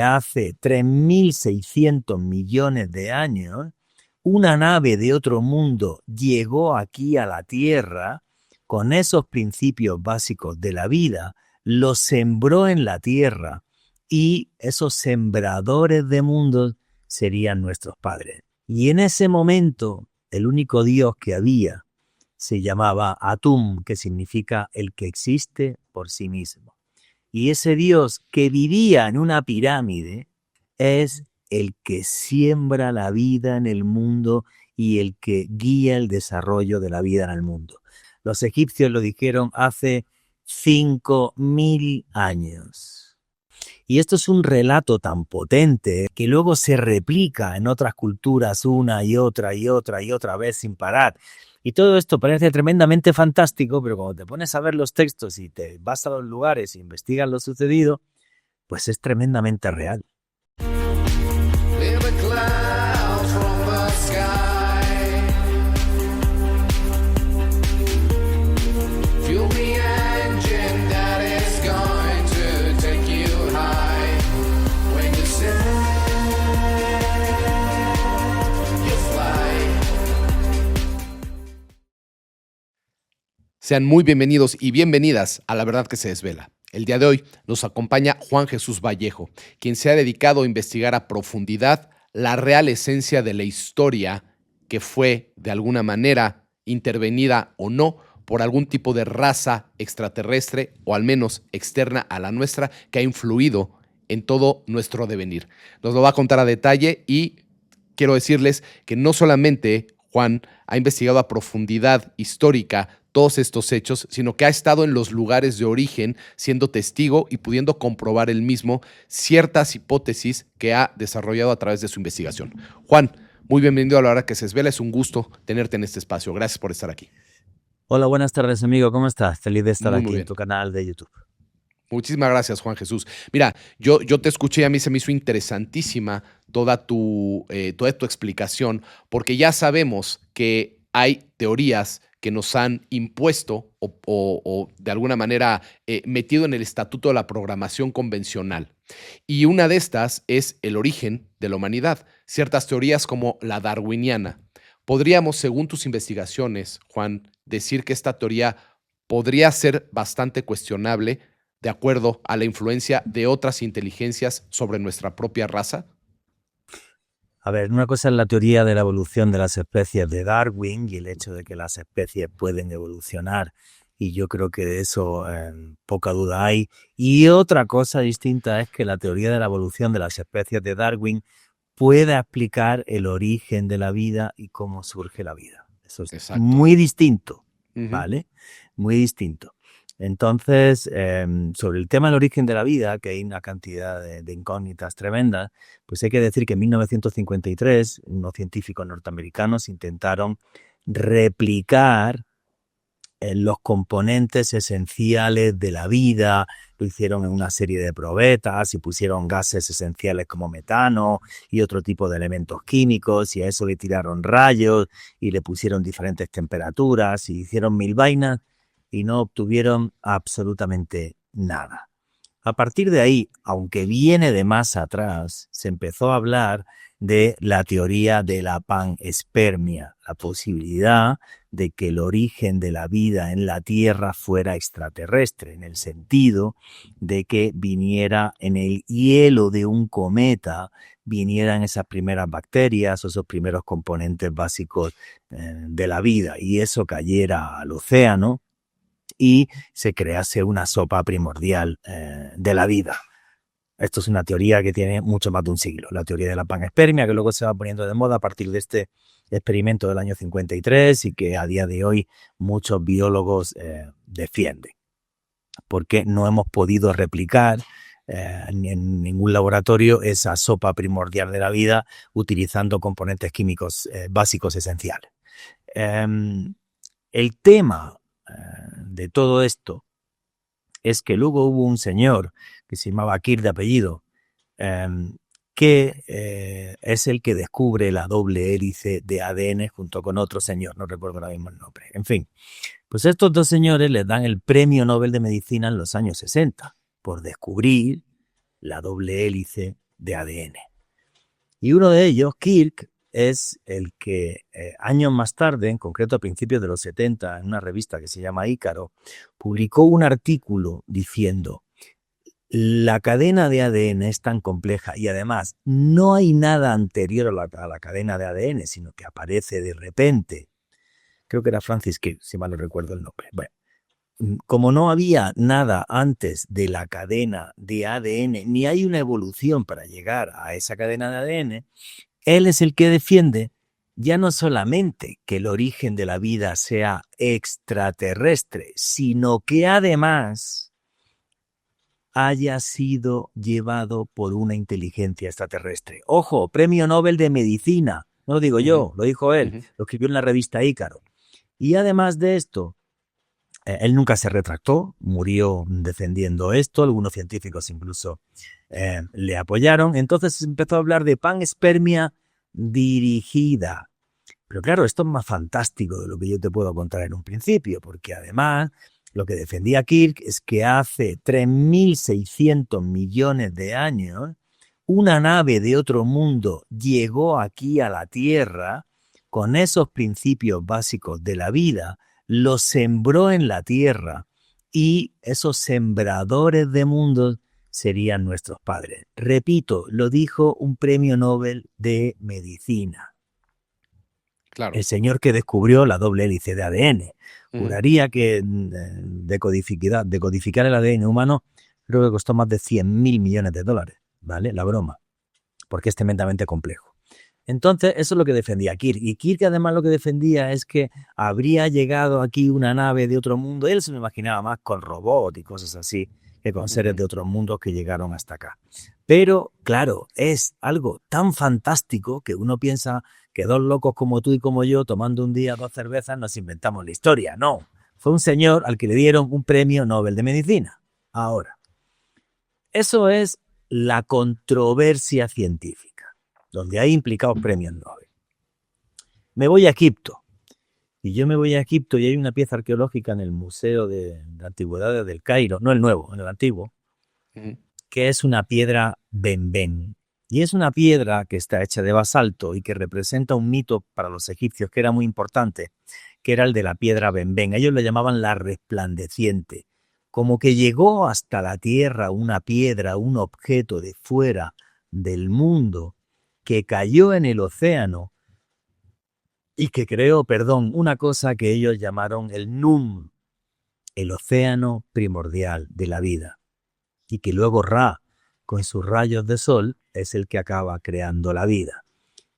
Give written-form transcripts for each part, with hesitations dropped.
hace 3.600 millones de años, una nave de otro mundo llegó aquí a la Tierra con esos principios básicos de la vida, los sembró en la Tierra y esos sembradores de mundos serían nuestros padres. Y en ese momento, el único Dios que había se llamaba Atum, que significa el que existe por sí mismo. Y ese Dios que vivía en una pirámide es el que siembra la vida en el mundo y el que guía el desarrollo de la vida en el mundo. Los egipcios lo dijeron hace 5.000 años. Y esto es un relato tan potente que luego se replica en otras culturas una y otra vez sin parar. Y todo esto parece tremendamente fantástico, pero cuando te pones a ver los textos y te vas a los lugares e investigas lo sucedido, pues es tremendamente real. Sean muy bienvenidos y bienvenidas a La Verdad que se Desvela. El día de hoy nos acompaña Juan Jesús Vallejo, quien se ha dedicado a investigar a profundidad la real esencia de la historia que fue, de alguna manera, intervenida o no por algún tipo de raza extraterrestre o al menos externa a la nuestra que ha influido en todo nuestro devenir. Nos lo va a contar a detalle y quiero decirles que no solamente Juan ha investigado a profundidad histórica todos estos hechos, sino que ha estado en los lugares de origen siendo testigo y pudiendo comprobar él mismo ciertas hipótesis que ha desarrollado a través de su investigación. Juan, muy bienvenido a La Hora que se Desvela. Es un gusto tenerte en este espacio. Gracias por estar aquí. Hola, buenas tardes, amigo. ¿Cómo estás? Feliz de estar aquí Muy en tu canal de YouTube. Muchísimas gracias, Juan Jesús. Mira, yo te escuché y a mí se me hizo interesantísima toda tu explicación, porque ya sabemos que hay teorías que nos han impuesto o de alguna manera metido en el estatuto de la programación convencional. Y una de estas es el origen de la humanidad. Ciertas teorías como la darwiniana. Podríamos, según tus investigaciones, Juan, decir que esta teoría podría ser bastante cuestionable de acuerdo a la influencia de otras inteligencias sobre nuestra propia raza. A ver, una cosa es la teoría de la evolución de las especies de Darwin y el hecho de que las especies pueden evolucionar, y yo creo que de eso poca duda hay. Y otra cosa distinta es que la teoría de la evolución de las especies de Darwin pueda explicar el origen de la vida y cómo surge la vida. Eso es Exacto. muy distinto, Ujú. ¿vale? Muy distinto. Entonces, sobre el tema del origen de la vida, que hay una cantidad de incógnitas tremendas, pues hay que decir que en 1953 unos científicos norteamericanos intentaron replicar los componentes esenciales de la vida. Lo hicieron en una serie de probetas y pusieron gases esenciales como metano y otro tipo de elementos químicos, y a eso le tiraron rayos y le pusieron diferentes temperaturas y hicieron mil vainas y no obtuvieron absolutamente nada. A partir de ahí, aunque viene de más atrás, se empezó a hablar de la teoría de la panspermia, la posibilidad de que el origen de la vida en la Tierra fuera extraterrestre, en el sentido de que viniera en el hielo de un cometa, vinieran esas primeras bacterias o esos primeros componentes básicos de la vida, y eso cayera al océano y se crease una sopa primordial de la vida. Esto es una teoría que tiene mucho más de un siglo, la teoría de la panspermia, que luego se va poniendo de moda a partir de este experimento del año 53 y que a día de hoy muchos biólogos defienden, porque no hemos podido replicar en ningún laboratorio esa sopa primordial de la vida utilizando componentes químicos básicos esenciales. El tema de todo esto es que luego hubo un señor que se llamaba Kirk de apellido, que es el que descubre la doble hélice de ADN junto con otro señor, no recuerdo ahora mismo el nombre. En fin, pues estos dos señores les dan el premio Nobel de Medicina en los años 60 por descubrir la doble hélice de ADN. Y uno de ellos, Kirk, es el que años más tarde, en concreto a principios de los 70, en una revista que se llama Ícaro, publicó un artículo diciendo: la cadena de ADN es tan compleja y además no hay nada anterior a la cadena de ADN, sino que aparece de repente. Creo que era Francis Crick, si mal no recuerdo el nombre. Bueno, como no había nada antes de la cadena de ADN, ni hay una evolución para llegar a esa cadena de ADN, él es el que defiende ya no solamente que el origen de la vida sea extraterrestre, sino que además haya sido llevado por una inteligencia extraterrestre. Ojo, premio Nobel de Medicina. No lo digo yo, lo dijo él, lo escribió en la revista Ícaro. Y además de esto, él nunca se retractó, murió defendiendo esto, algunos científicos incluso le apoyaron. Entonces empezó a hablar de panspermia dirigida. Pero claro, esto es más fantástico de lo que yo te puedo contar en un principio, porque además lo que defendía Kirk es que hace 3.600 millones de años una nave de otro mundo llegó aquí a la Tierra con esos principios básicos de la vida, los sembró en la Tierra y esos sembradores de mundos serían nuestros padres. Repito, lo dijo un premio Nobel de Medicina. Claro. El señor que descubrió la doble hélice de ADN. Juraría que decodificar el ADN humano creo que costó más de 100.000 millones de dólares, ¿vale? La broma, porque es tremendamente complejo. Entonces, eso es lo que defendía Kirk. Y Kirk además lo que defendía es que habría llegado aquí una nave de otro mundo. Él se lo imaginaba más con robots y cosas así, que con seres de otros mundos que llegaron hasta acá. Pero, claro, es algo tan fantástico que uno piensa que dos locos como tú y como yo, tomando un día 2 cervezas, nos inventamos la historia. No, fue un señor al que le dieron un premio Nobel de Medicina. Ahora, eso es la controversia científica, donde hay implicados premios Nobel. Me voy a Egipto. Y yo me voy a Egipto y hay una pieza arqueológica en el Museo de Antigüedades del Cairo, no el nuevo, en el antiguo, que es una piedra benben. Y es una piedra que está hecha de basalto y que representa un mito para los egipcios que era muy importante, que era el de la piedra benben. Ellos le llamaban la resplandeciente. Como que llegó hasta la tierra una piedra, un objeto de fuera del mundo, que cayó en el océano y que creó, una cosa que ellos llamaron el Num, el océano primordial de la vida. Y que luego Ra, con sus rayos de sol, es el que acaba creando la vida.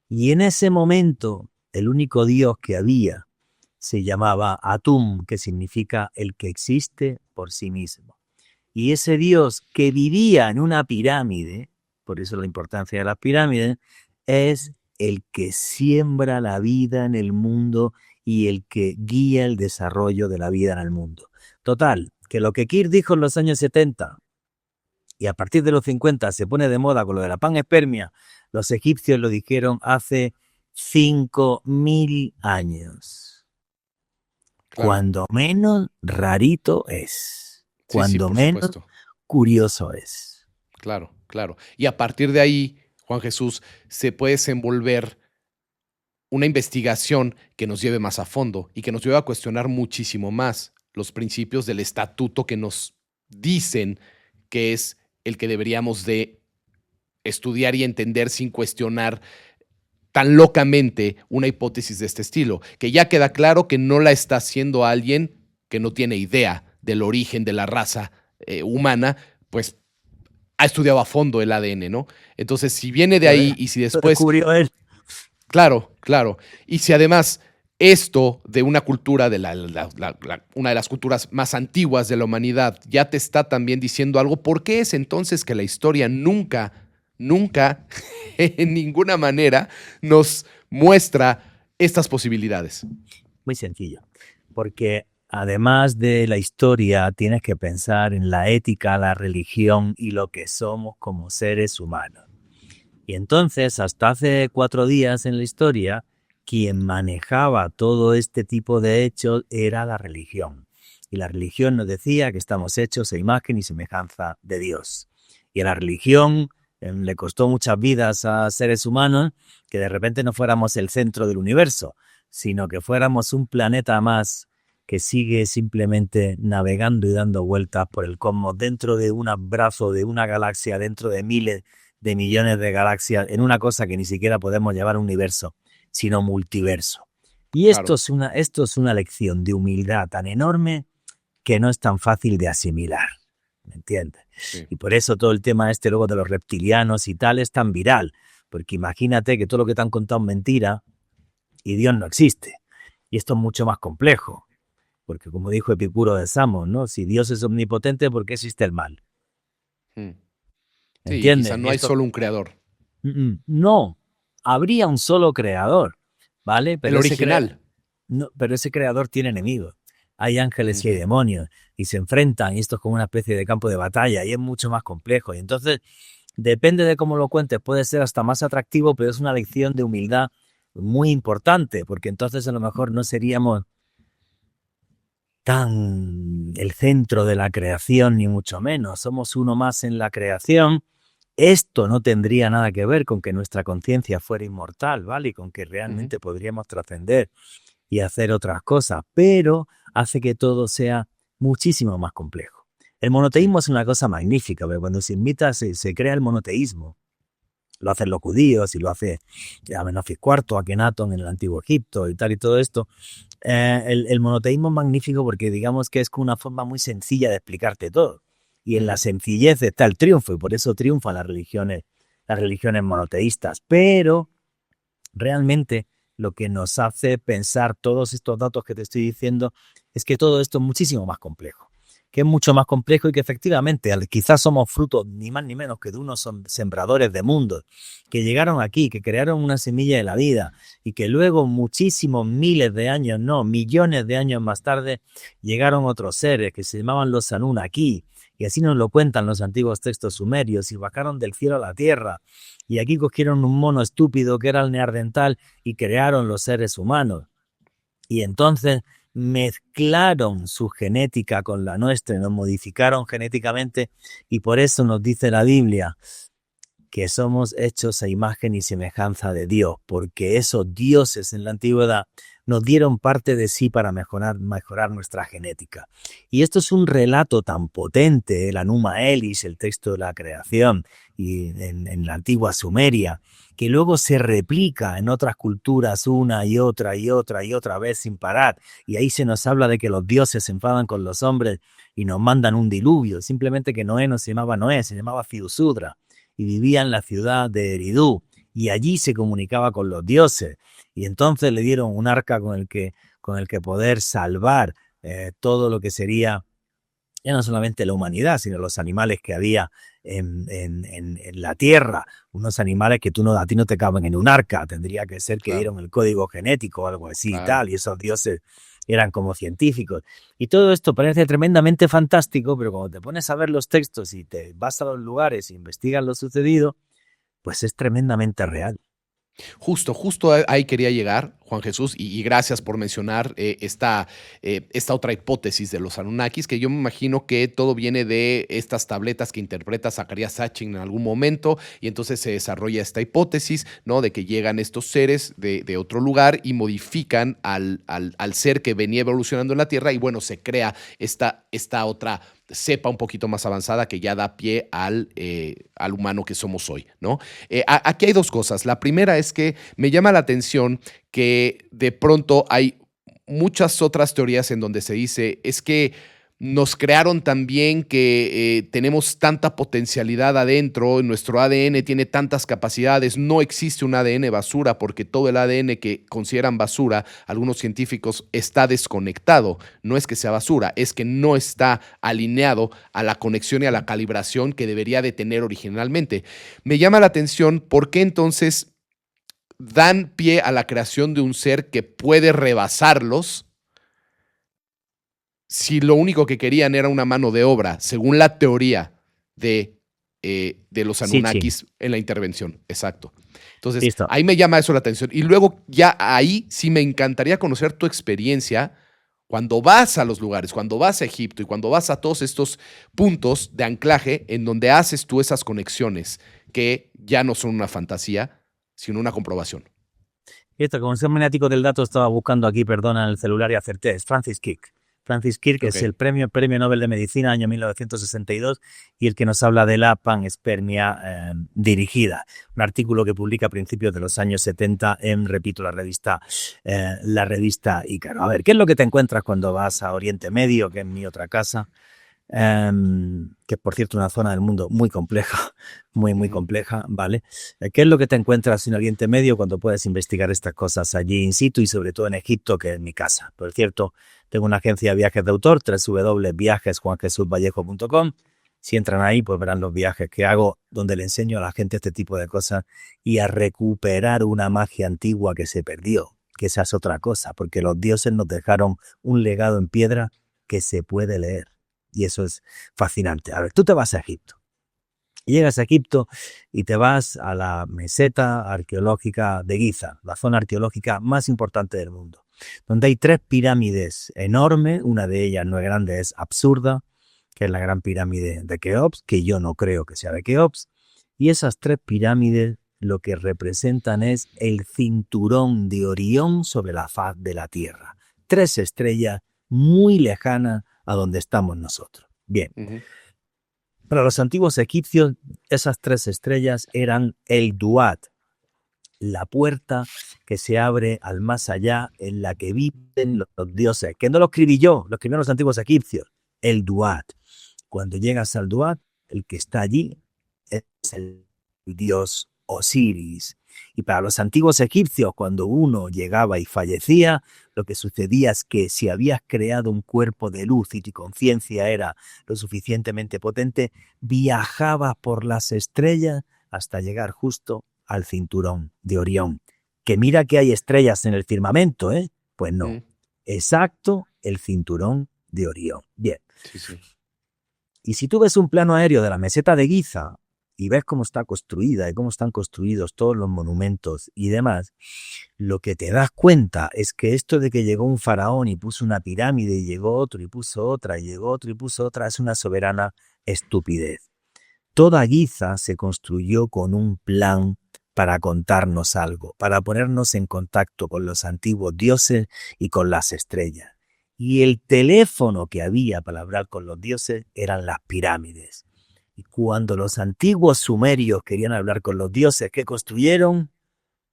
Y en ese momento, el único Dios que había se llamaba Atum, que significa el que existe por sí mismo. Y ese Dios que vivía en una pirámide, por eso la importancia de las pirámides, es el que siembra la vida en el mundo y el que guía el desarrollo de la vida en el mundo. Total, que lo que Kirk dijo en los años 70, y a partir de los 50 se pone de moda con lo de la panspermia, los egipcios lo dijeron hace 5.000 años. Claro. Cuando menos rarito es. Cuando menos curioso es. Claro, claro. Y a partir de ahí, Juan Jesús, se puede desenvolver una investigación que nos lleve más a fondo y que nos lleve a cuestionar muchísimo más los principios del estatuto que nos dicen que es el que deberíamos de estudiar y entender sin cuestionar tan locamente una hipótesis de este estilo, que ya queda claro que no la está haciendo alguien que no tiene idea del origen de la raza humana, pues ha estudiado a fondo el ADN, ¿no? Entonces, si viene de ahí y si después... Lo descubrió él. Claro, claro. Y si además esto de una cultura, de una de las culturas más antiguas de la humanidad, ya te está también diciendo algo, ¿por qué es entonces que la historia nunca, en ninguna manera, nos muestra estas posibilidades? Muy sencillo, porque además de la historia tienes que pensar en la ética, la religión y lo que somos como seres humanos. Y entonces, hasta hace 4 días en la historia, quien manejaba todo este tipo de hechos era la religión. Y la religión nos decía que estamos hechos a imagen y semejanza de Dios. Y a la religión le costó muchas vidas a seres humanos que de repente no fuéramos el centro del universo, sino que fuéramos un planeta más que sigue simplemente navegando y dando vueltas por el cosmos dentro de un abrazo de una galaxia, dentro de miles de millones de galaxias, en una cosa que ni siquiera podemos llamar universo, sino multiverso. Y Claro. esto es una lección de humildad tan enorme que no es tan fácil de asimilar, ¿me entiendes? Sí. Y por eso todo el tema este luego de los reptilianos y tal es tan viral, porque imagínate que todo lo que te han contado es mentira y Dios no existe. Y esto es mucho más complejo, porque como dijo Epicuro de Samos, ¿no? Si Dios es omnipotente, ¿por qué existe el mal? Mm. Sí, quizá ¿Entiendes? no hay solo un creador. No, habría un solo creador, ¿vale? El original. No, pero ese creador tiene enemigos. Hay ángeles y hay Ujú. demonios y se enfrentan y esto es como una especie de campo de batalla y es mucho más complejo. Y entonces, depende de cómo lo cuentes, puede ser hasta más atractivo, pero es una lección de humildad muy importante, porque entonces a lo mejor no seríamos tan el centro de la creación, ni mucho menos. Somos uno más en la creación. Esto no tendría nada que ver con que nuestra conciencia fuera inmortal, ¿vale? Y con que Ujú. realmente podríamos trascender y hacer otras cosas, pero hace que todo sea muchísimo más complejo. El Sí. monoteísmo es una cosa magnífica, porque cuando se invita, se crea el monoteísmo. Lo hacen los judíos y lo hace Amenofis IV, Akenatón en el Antiguo Egipto y tal y todo esto. El monoteísmo es magnífico porque digamos que es una forma muy sencilla de explicarte todo. Y en la Ujú. sencillez está el triunfo y por eso triunfan las religiones monoteístas. Pero realmente lo que nos hace pensar todos estos datos que te estoy diciendo es que todo esto es muchísimo más complejo, que es mucho más complejo y que efectivamente quizás somos fruto ni más ni menos que de unos sembradores de mundos que llegaron aquí, que crearon una semilla de la vida y que luego muchísimos miles de años, no, millones de años más tarde llegaron otros seres que se llamaban los Anunnaki y así nos lo cuentan los antiguos textos sumerios y bajaron del cielo a la tierra y aquí cogieron un mono estúpido que era el neandertal y crearon los seres humanos. Y entonces mezclaron su genética con la nuestra y nos modificaron genéticamente y por eso nos dice la Biblia que somos hechos a imagen y semejanza de Dios, porque esos dioses en la antigüedad nos dieron parte de sí para mejorar nuestra genética. Y esto es un relato tan potente, el Anuma Elis, el texto de la creación, y en la antigua Sumeria, que luego se replica en otras culturas una y otra y otra y otra vez sin parar. Y ahí se nos habla de que los dioses se enfadan con los hombres y nos mandan un diluvio, simplemente que Noé no se llamaba Noé, se llamaba Fiusudra y vivía en la ciudad de Eridú y allí se comunicaba con los dioses y entonces le dieron un arca con el que poder salvar todo lo que sería ya no solamente la humanidad, sino los animales que había en la tierra, unos animales que a ti no te caben en un arca, tendría que ser que Claro, dieron el código genético o algo así y claro. tal, y esos dioses eran como científicos. Y todo esto parece tremendamente fantástico, pero cuando te pones a ver los textos y te vas a los lugares e investigas lo sucedido, pues es tremendamente real. Justo ahí quería llegar, Juan Jesús, y gracias por mencionar esta otra hipótesis de los Anunnakis, que yo me imagino que todo viene de estas tabletas que interpreta Zecharia Sitchin en algún momento, y entonces se desarrolla esta hipótesis, ¿no? De que llegan estos seres de otro lugar y modifican al ser que venía evolucionando en la Tierra, y bueno, se crea esta otra cepa un poquito más avanzada que ya da pie al humano que somos hoy, ¿no? Aquí hay dos cosas. La primera es que me llama la atención que de pronto hay muchas otras teorías en donde se dice es que nos crearon también que tenemos tanta potencialidad adentro, nuestro ADN tiene tantas capacidades, no existe un ADN basura porque todo el ADN que consideran basura, algunos científicos, está desconectado. No es que sea basura, es que no está alineado a la conexión y a la calibración que debería de tener originalmente. Me llama la atención por qué entonces dan pie a la creación de un ser que puede rebasarlos si lo único que querían era una mano de obra, según la teoría de los Sitchin, Anunnakis en la intervención. Exacto. Entonces, listo. ahí me llama eso la atención. Y luego, ya ahí sí me encantaría conocer tu experiencia cuando vas a los lugares, cuando vas a Egipto y cuando vas a todos estos puntos de anclaje en donde haces tú esas conexiones. que ya no son una fantasía, sino una comprobación. Y esto, como soy maniático del dato, estaba buscando aquí, perdona, en el celular y acerté. Es Francis Crick. Francis Crick es el premio Nobel de Medicina, año 1962, y el que nos habla de la panspermia dirigida. Un artículo que publica a principios de los años 70 en, repito, la revista Ícaro. A ver, ¿qué es lo que te encuentras cuando vas a Oriente Medio, que es mi otra casa? Que por cierto una zona del mundo muy compleja, muy compleja, ¿vale? ¿Qué es lo que te encuentras en Oriente Medio cuando puedes investigar estas cosas allí in situ y sobre todo en Egipto, que es mi casa? Por cierto, tengo una agencia de viajes de autor, www.viajesjuanjesusvallejo.com. Si entran ahí, pues verán los viajes que hago, donde le enseño a la gente este tipo de cosas y a recuperar una magia antigua que se perdió, que esa es otra cosa, porque los dioses nos dejaron un legado en piedra que se puede leer. Y eso es fascinante. A ver, tú te vas a Egipto. Llegas a Egipto y te vas a la meseta arqueológica de Giza, la zona arqueológica más importante del mundo, donde hay 3 pirámides enormes. Una de ellas no es grande, es absurda, que es la gran pirámide de Keops, que yo no creo que sea de Keops. Y esas 3 pirámides lo que representan es el cinturón de Orión sobre la faz de la Tierra. 3 estrellas muy lejanas a donde estamos nosotros. Bien. Para los antiguos egipcios, esas 3 estrellas eran el Duat, la puerta que se abre al más allá, en la que viven los dioses. Que no lo escribí yo, lo escribieron los antiguos egipcios. El Duat. Cuando llegas al Duat, el que está allí es el dios Osiris. Y para los antiguos egipcios, cuando uno llegaba y fallecía, lo que sucedía es que si habías creado un cuerpo de luz y tu conciencia era lo suficientemente potente, viajabas por las estrellas hasta llegar justo al cinturón de Orión. Que mira que hay estrellas en el firmamento, ¿eh? Pues no. Exacto, el cinturón de Orión. Bien. Sí. Y si tú ves un plano aéreo de la meseta de Giza y ves cómo está construida y cómo están construidos todos los monumentos y demás, lo que te das cuenta es que esto de que llegó un faraón y puso una pirámide y llegó otro y puso otra y llegó otro y puso otra es una soberana estupidez. Toda Giza se construyó con un plan para contarnos algo, para ponernos en contacto con los antiguos dioses y con las estrellas. Y el teléfono que había para hablar con los dioses eran las pirámides. Y cuando los antiguos sumerios querían hablar con los dioses, ¿qué construyeron?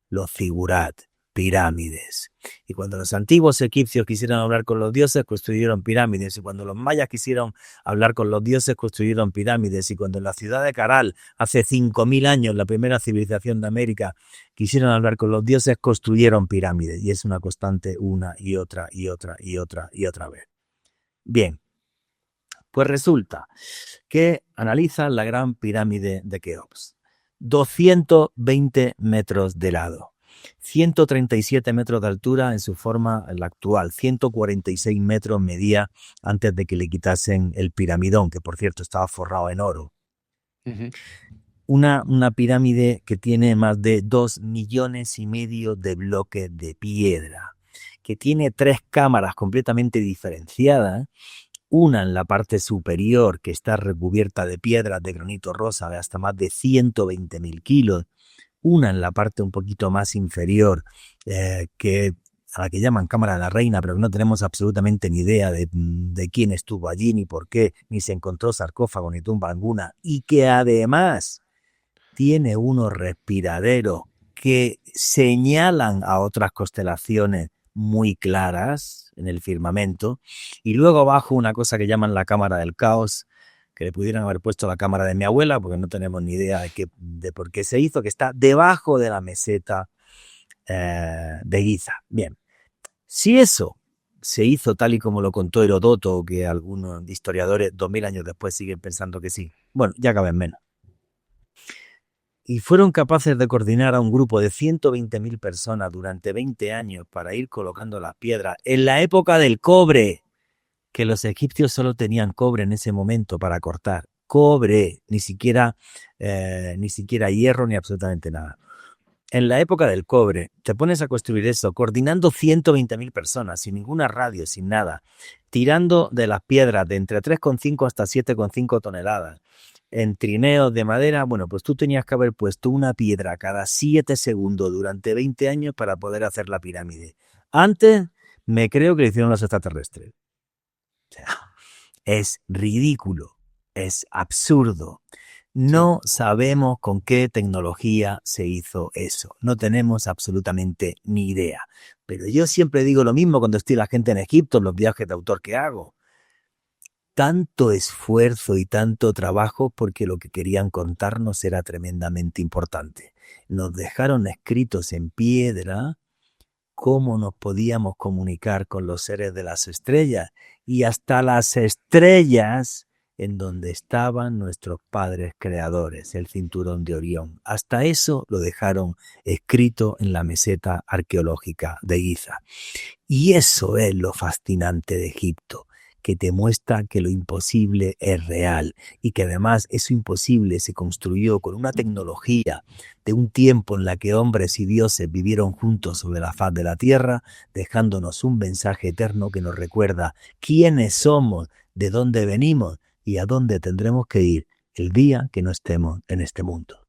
Los zigurat, pirámides. Y cuando los antiguos egipcios quisieron hablar con los dioses, construyeron pirámides. Y cuando los mayas quisieron hablar con los dioses, construyeron pirámides. Y cuando en la ciudad de Caral, hace 5.000 años, la primera civilización de América, quisieron hablar con los dioses, construyeron pirámides. Y es una constante una y otra vez. Bien. Pues resulta que analizan la gran pirámide de Keops. 220 metros de lado, 137 metros de altura en su forma la actual, 146 metros medía antes de que le quitasen el piramidón, que por cierto estaba forrado en oro. Una pirámide que tiene más de 2,5 millones de bloques de piedra, que tiene 3 cámaras completamente diferenciadas. Una en la parte superior que está recubierta de piedras de granito rosa de hasta más de 120.000 kilos. Una en la parte un poquito más inferior que a la que llaman Cámara de la Reina, pero no tenemos absolutamente ni idea de quién estuvo allí, ni por qué, ni se encontró sarcófago ni tumba alguna. Y que además tiene unos respiraderos que señalan a otras constelaciones muy claras en el firmamento, y luego abajo una cosa que llaman la cámara del caos, que le pudieran haber puesto la cámara de mi abuela, porque no tenemos ni idea de por qué se hizo, que está debajo de la meseta de Giza. Bien, si eso se hizo tal y como lo contó Herodoto, que algunos historiadores 2000 años después siguen pensando que sí, bueno, ya caben menos. Y fueron capaces de coordinar a un grupo de 120.000 personas durante 20 años para ir colocando las piedras en la época del cobre, que los egipcios solo tenían cobre en ese momento para cortar. Cobre, ni siquiera hierro ni absolutamente nada. En la época del cobre, te pones a construir eso, coordinando 120.000 personas, sin ninguna radio, sin nada. tirando de las piedras de entre 3,5 hasta 7,5 toneladas, en trineos de madera, bueno, pues tú tenías que haber puesto una piedra cada 7 segundos durante 20 años para poder hacer la pirámide. Antes, me creo que lo hicieron los extraterrestres. O sea, es ridículo, es absurdo. No sabemos con qué tecnología se hizo eso. No tenemos absolutamente ni idea. Pero yo siempre digo lo mismo cuando estoy la gente en Egipto, en los viajes de autor que hago. Tanto esfuerzo y tanto trabajo porque lo que querían contarnos era tremendamente importante. Nos dejaron escritos en piedra cómo nos podíamos comunicar con los seres de las estrellas y hasta las estrellas en donde estaban nuestros padres creadores, el cinturón de Orión. Hasta eso lo dejaron escrito en la meseta arqueológica de Giza. Y eso es lo fascinante de Egipto, que te muestra que lo imposible es real y que además eso imposible se construyó con una tecnología de un tiempo en la que hombres y dioses vivieron juntos sobre la faz de la tierra, dejándonos un mensaje eterno que nos recuerda quiénes somos, de dónde venimos y a dónde tendremos que ir el día que no estemos en este mundo.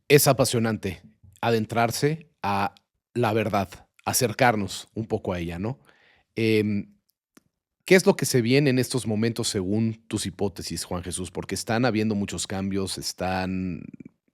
Es apasionante adentrarse a la verdad, acercarnos un poco a ella, ¿no? ¿Qué es lo que se viene en estos momentos según tus hipótesis, Juan Jesús? Porque están habiendo muchos cambios, están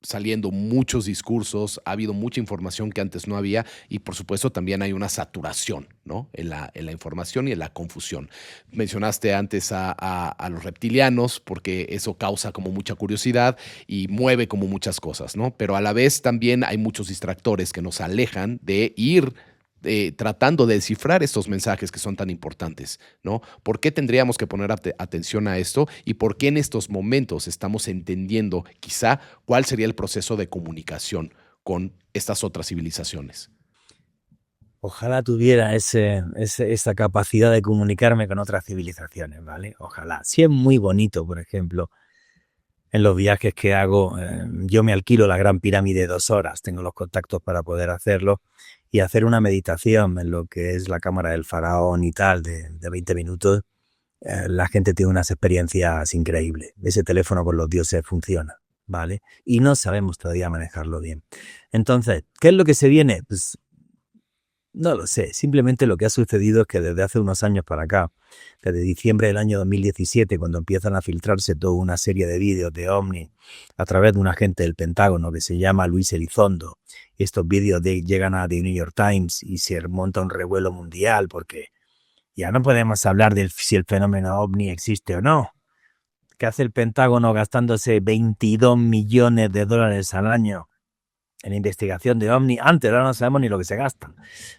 saliendo muchos discursos, ha habido mucha información que antes no había y por supuesto también hay una saturación, ¿no? En la información y en la confusión. Mencionaste antes a los reptilianos porque eso causa como mucha curiosidad y mueve como muchas cosas, ¿no? Pero a la vez también hay muchos distractores que nos alejan de ir tratando de descifrar estos mensajes que son tan importantes, ¿no? ¿Por qué tendríamos que poner atención a esto y por qué en estos momentos estamos entendiendo quizá cuál sería el proceso de comunicación con estas otras civilizaciones? Ojalá tuviera esa capacidad de comunicarme con otras civilizaciones, ¿vale? Ojalá. Sí es muy bonito, por ejemplo, en los viajes que hago, yo me alquilo la Gran Pirámide 2 horas, tengo los contactos para poder hacerlo y hacer una meditación en lo que es la cámara del faraón y tal, de 20 minutos. La gente tiene unas experiencias increíbles. Ese teléfono con los dioses funciona, ¿vale? Y no sabemos todavía manejarlo bien. Entonces, ¿qué es lo que se viene? Pues no lo sé, simplemente lo que ha sucedido es que desde hace unos años para acá, desde diciembre del año 2017, cuando empiezan a filtrarse toda una serie de vídeos de OVNI a través de un agente del Pentágono que se llama Luis Elizondo, estos vídeos llegan a The New York Times y se monta un revuelo mundial porque ya no podemos hablar de si el fenómeno OVNI existe o no. ¿Qué hace el Pentágono gastándose 22 millones de dólares al año en investigación de OVNI? Antes, ahora no sabemos ni lo que se gastan,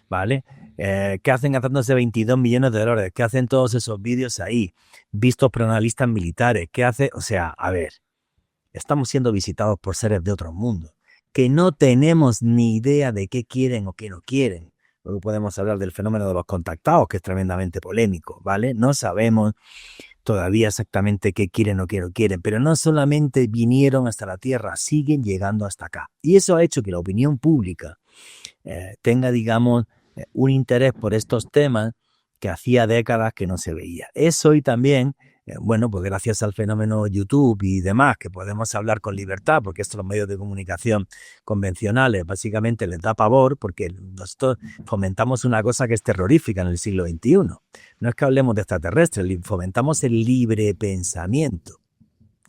¿vale? ¿Qué hacen gastándose 22 millones de dólares? ¿Qué hacen todos esos vídeos ahí? Vistos por analistas militares. ¿Qué hace? O sea, a ver, estamos siendo visitados por seres de otro mundo, que no tenemos ni idea de qué quieren o qué no quieren. Luego podemos hablar del fenómeno de los contactados, que es tremendamente polémico, ¿vale? No sabemos todavía exactamente qué quieren o qué no quieren, pero no solamente vinieron hasta la Tierra, siguen llegando hasta acá. Y eso ha hecho que la opinión pública tenga, digamos, un interés por estos temas que hacía décadas que no se veía. Eso y también, bueno, pues gracias al fenómeno YouTube y demás, que podemos hablar con libertad, porque estos los medios de comunicación convencionales básicamente les da pavor, porque nosotros fomentamos una cosa que es terrorífica en el siglo XXI. No es que hablemos de extraterrestres, fomentamos el libre pensamiento.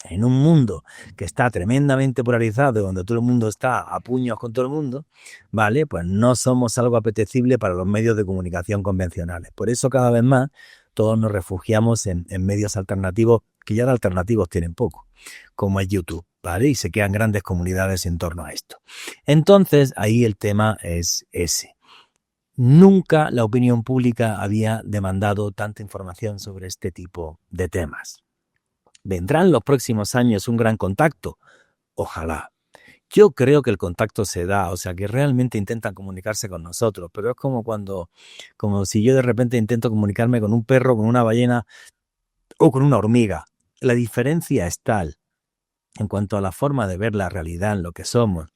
En un mundo que está tremendamente polarizado, donde todo el mundo está a puños con todo el mundo, ¿vale? Pues no somos algo apetecible para los medios de comunicación convencionales. Por eso cada vez más todos nos refugiamos en medios alternativos, que ya de alternativos tienen poco, como es YouTube, ¿vale? Y se quedan grandes comunidades en torno a esto. Entonces, ahí el tema es ese. Nunca la opinión pública había demandado tanta información sobre este tipo de temas. ¿Vendrá en los próximos años un gran contacto? Ojalá. Yo creo que el contacto se da, o sea, que realmente intentan comunicarse con nosotros, pero es como si yo de repente intento comunicarme con un perro, con una ballena o con una hormiga. La diferencia es tal en cuanto a la forma de ver la realidad, en lo que somos,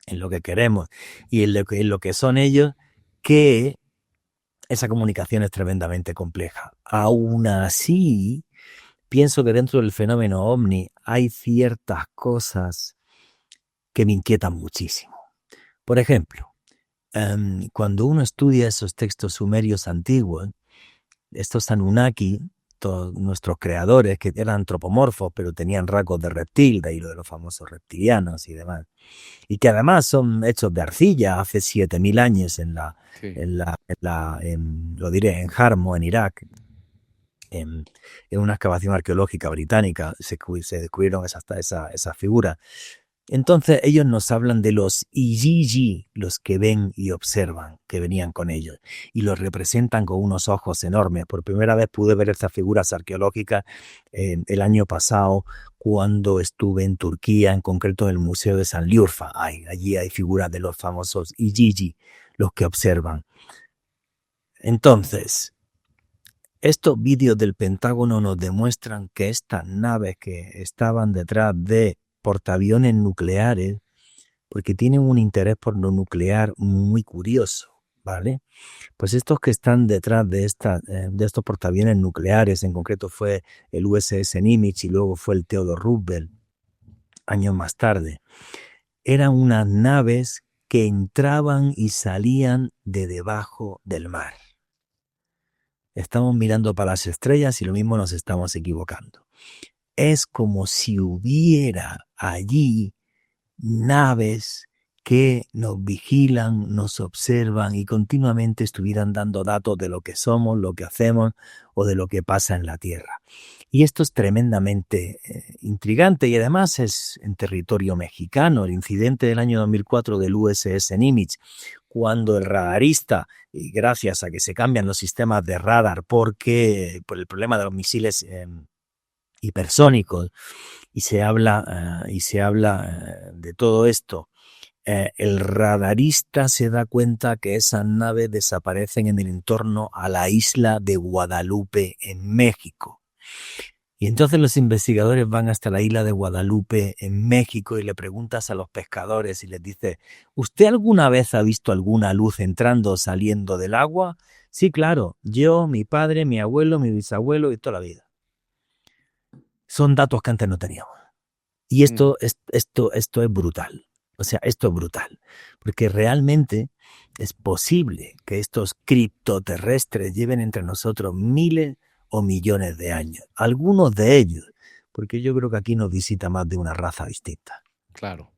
en lo que queremos y en lo que son ellos, que esa comunicación es tremendamente compleja. Aún así, pienso que dentro del fenómeno ovni hay ciertas cosas que me inquietan muchísimo. Por ejemplo, cuando uno estudia esos textos sumerios antiguos, estos Anunnaki, todos nuestros creadores, que eran antropomorfos, pero tenían rasgos de reptil, de ahí lo de los famosos reptilianos y demás, y que además son hechos de arcilla hace 7000 años Sí. lo diré, en Jarmo, en Irak, en una excavación arqueológica británica, se descubrieron esa figura. Entonces ellos nos hablan de los Igigi, los que ven y observan, que venían con ellos, y los representan con unos ojos enormes. Por primera vez pude ver estas figuras arqueológicas el año pasado cuando estuve en Turquía, en concreto en el Museo de Sanliurfa. Allí hay figuras de los famosos Igigi, los que observan. Entonces, estos vídeos del Pentágono nos demuestran que estas naves que estaban detrás de portaaviones nucleares, porque tienen un interés por lo nuclear muy curioso, ¿vale? Pues estos que están detrás de estos portaaviones nucleares, en concreto fue el USS Nimitz y luego fue el Theodore Roosevelt, años más tarde, eran unas naves que entraban y salían de debajo del mar. Estamos mirando para las estrellas y lo mismo nos estamos equivocando. Es como si hubiera allí naves que nos vigilan, nos observan y continuamente estuvieran dando datos de lo que somos, lo que hacemos o de lo que pasa en la Tierra. Y esto es tremendamente intrigante y además es en territorio mexicano. El incidente del año 2004 del USS Nimitz, cuando el radarista, y gracias a que se cambian los sistemas de radar por el problema de los misiles hipersónicos, y se habla de todo esto, el radarista se da cuenta que esas naves desaparecen en el entorno a la isla de Guadalupe en México. Y entonces los investigadores van hasta la isla de Guadalupe en México y le preguntas a los pescadores y les dice, ¿usted alguna vez ha visto alguna luz entrando o saliendo del agua? Sí, claro, yo, mi padre, mi abuelo, mi bisabuelo y toda la vida. Son datos que antes no teníamos. Y esto es brutal. O sea, esto es brutal. Porque realmente es posible que estos criptoterrestres lleven entre nosotros miles o millones de años. Algunos de ellos, porque yo creo que aquí nos visita más de una raza distinta. Claro.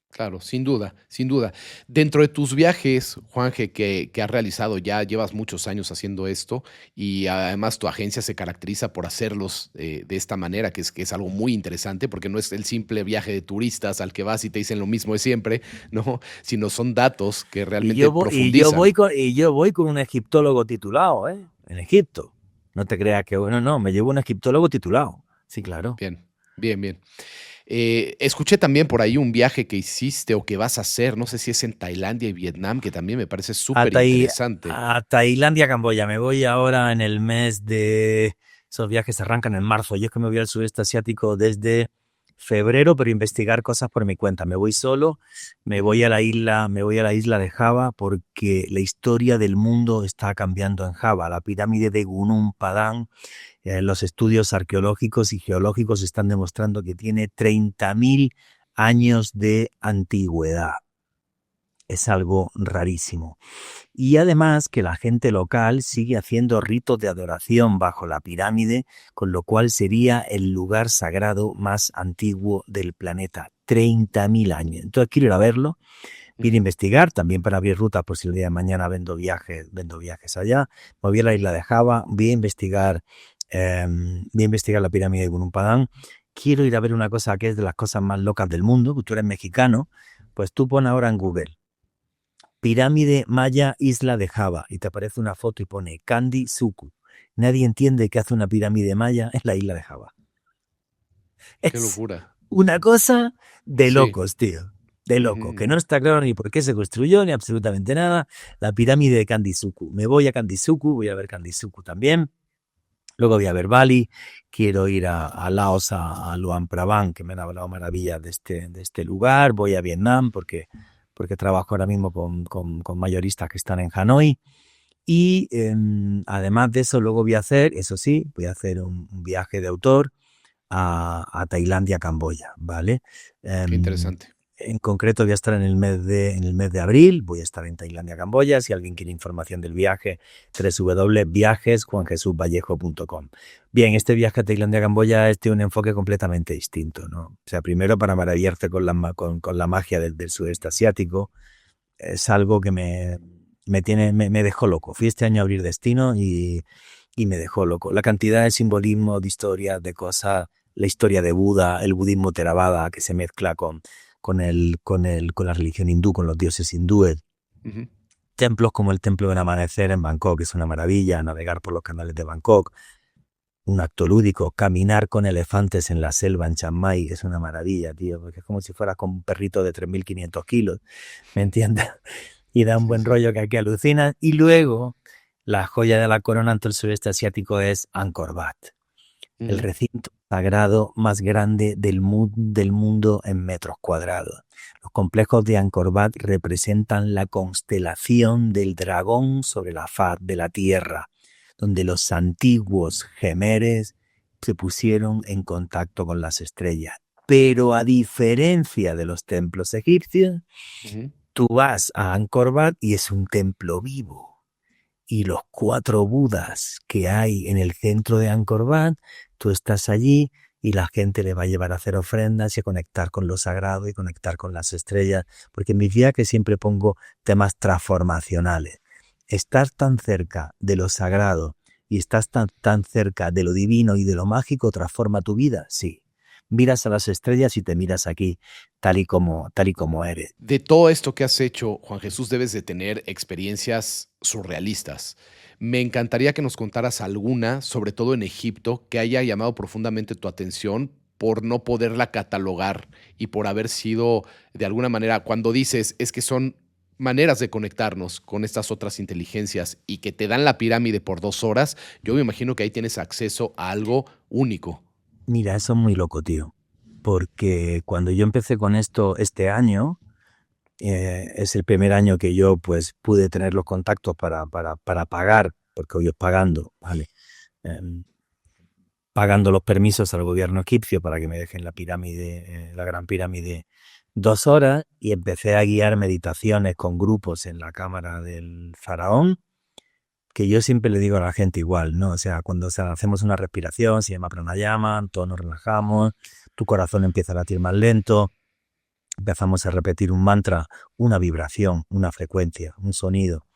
Claro, sin duda, sin duda. Dentro de tus viajes, Juanje, que has realizado, ya llevas muchos años haciendo esto y además tu agencia se caracteriza por hacerlos de esta manera, que es algo muy interesante, porque no es el simple viaje de turistas al que vas y te dicen lo mismo de siempre, ¿no? Sino son datos que realmente profundizan. Y yo voy con un egiptólogo titulado, en Egipto. No te creas que, bueno, no, me llevo un egiptólogo titulado. Sí, claro. Bien, bien, bien. Escuché también por ahí un viaje que hiciste o que vas a hacer, no sé si es en Tailandia y Vietnam, que también me parece súper interesante. A Tailandia, Camboya. Me voy ahora en el mes de... Esos viajes arrancan en marzo. Yo es que me voy al sudeste asiático desde febrero, pero investigar cosas por mi cuenta. Me voy solo, me voy a la isla de Java porque la historia del mundo está cambiando en Java. La pirámide de Gunung Padang, los estudios arqueológicos y geológicos están demostrando que tiene 30.000 años de antigüedad. Es algo rarísimo. Y además que la gente local sigue haciendo ritos de adoración bajo la pirámide, con lo cual sería el lugar sagrado más antiguo del planeta. 30.000 años. Entonces quiero ir a verlo, quiero investigar, también para abrir rutas por si el día de mañana vendo viajes allá. Me voy a la isla de Java, voy a investigar la pirámide de Gunung Padang. Quiero ir a ver una cosa que es de las cosas más locas del mundo, que tú eres mexicano, pues tú pon ahora en Google Pirámide Maya Isla de Java y te aparece una foto y pone Kandi Suku. Nadie entiende qué hace una pirámide maya en la isla de Java. Qué Es locura. una cosa de Sí. locos, tío. De locos, que no está claro ni por qué se construyó, ni absolutamente nada. La pirámide de Kandisuku. Me voy a Kandisuku, voy a ver Kandisuku también. Luego voy a ver Bali, quiero ir a Laos, a Luang Prabang, que me han hablado maravillas de este lugar. Voy a Vietnam porque trabajo ahora mismo con mayoristas que están en Hanoi. Y además de eso, luego voy a hacer, eso sí, voy a hacer un viaje de autor a Tailandia, Camboya, ¿vale? Qué Em, interesante. en concreto voy a estar en el mes de abril, voy a estar en Tailandia, Camboya. Si alguien quiere información del viaje, www.viajesjuanjesusvallejo.com. Bien, este viaje a Tailandia, Camboya tiene un enfoque completamente distinto, ¿no? O sea, primero para maravillarse con la magia del sudeste asiático, es algo que me dejó loco. Fui este año a abrir destino y me dejó loco. La cantidad de simbolismo, de historias, de cosas, la historia de Buda, el budismo Theravada que se mezcla con la religión hindú, con los dioses hindúes. Ujú. Templos como el Templo del Amanecer en Bangkok, es una maravilla, navegar por los canales de Bangkok, un acto lúdico, caminar con elefantes en la selva en Chiang Mai, es una maravilla, tío, porque es como si fueras con un perrito de 3.500 kilos, ¿me entiendes? Y da un Sí, buen sí. rollo que aquí alucinas. Y luego, la joya de la corona en todo el sudeste asiático es Angkor Wat, el Ujú. recinto sagrado más grande del mundo en metros cuadrados. Los complejos de Angkor Wat representan la constelación del dragón sobre la faz de la tierra, donde los antiguos gemeres se pusieron en contacto con las estrellas. Pero a diferencia de los templos egipcios, Ujú. tú vas a Angkor Wat y es un templo vivo. Y los 4 Budas que hay en el centro de Angkor Wat, tú estás allí y la gente le va a llevar a hacer ofrendas y a conectar con lo sagrado y conectar con las estrellas, porque en mis viajes siempre pongo temas transformacionales. Estar tan cerca de lo sagrado y estás tan cerca de lo divino y de lo mágico transforma tu vida, sí. Miras a las estrellas y te miras aquí, tal y como eres. De todo esto que has hecho, Juan Jesús, debes de tener experiencias surrealistas. Me encantaría que nos contaras alguna, sobre todo en Egipto, que haya llamado profundamente tu atención por no poderla catalogar y por haber sido, de alguna manera, cuando dices, es que son maneras de conectarnos con estas otras inteligencias y que te dan la pirámide por 2 horas, yo me imagino que ahí tienes acceso a algo único. Mira, eso es muy loco, tío. Porque cuando yo empecé con esto este año, es el primer año que yo pues pude tener los contactos para pagar, porque hoy es pagando, ¿vale? Em, Pagando los permisos al gobierno egipcio para que me dejen la pirámide, la gran pirámide, 2 horas, y empecé a guiar meditaciones con grupos en la cámara del faraón, que yo siempre le digo a la gente igual, ¿no? O sea, cuando hacemos una respiración, se llama pranayama, todos nos relajamos, tu corazón empieza a latir más lento, empezamos a repetir un mantra, una vibración, una frecuencia, un sonido,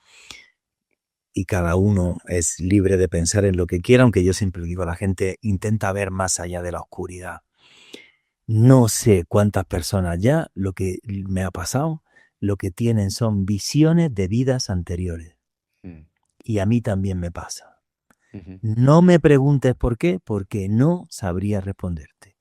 y cada uno es libre de pensar en lo que quiera, aunque yo siempre le digo a la gente, intenta ver más allá de la oscuridad. No sé cuántas personas ya, lo que me ha pasado, lo que tienen son visiones de vidas anteriores. Mm, Y a mí también me pasa. ujú. No me preguntes por qué, porque no sabría responderte.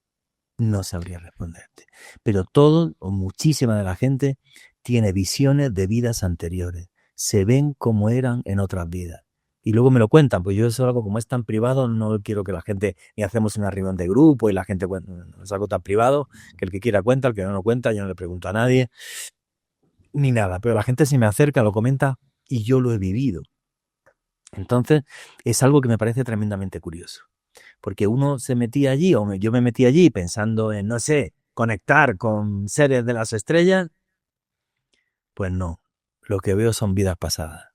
No sabría responderte. Pero todo o muchísima de la gente tiene visiones de vidas anteriores. Se ven como eran en otras vidas. Y luego me lo cuentan, pues yo eso algo como es tan privado, no quiero que la gente, ni hacemos una reunión de grupo y la gente cuenta, es algo tan privado que el que quiera cuenta, el que no cuenta, yo no le pregunto a nadie, ni nada, pero la gente se me acerca, lo comenta y yo lo he vivido. Entonces es algo que me parece tremendamente curioso. Porque uno se metía allí, yo me metí allí pensando en, no sé, conectar con seres de las estrellas, pues no, lo que veo son vidas pasadas.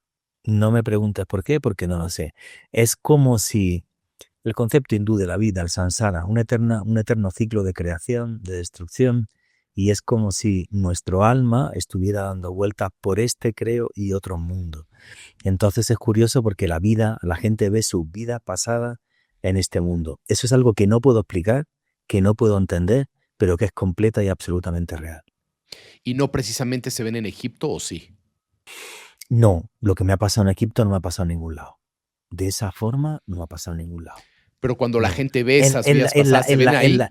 No me preguntes por qué, porque no lo sé. Es como si el concepto hindú de la vida, el samsara, un eterno ciclo de creación, de destrucción, y es como si nuestro alma estuviera dando vueltas por este, creo, y otros mundos. Entonces es curioso porque la gente ve su vida pasada en este mundo. Eso es algo que no puedo explicar, que no puedo entender, pero que es completa y absolutamente real. Y no precisamente se ven en Egipto, ¿o sí? No, lo que me ha pasado en Egipto no me ha pasado en ningún lado. De esa forma no me ha pasado en ningún lado. Pero cuando la No. gente ve En, esas en la, vidas en la, pasadas, ¿se en ven la, en ahí? la,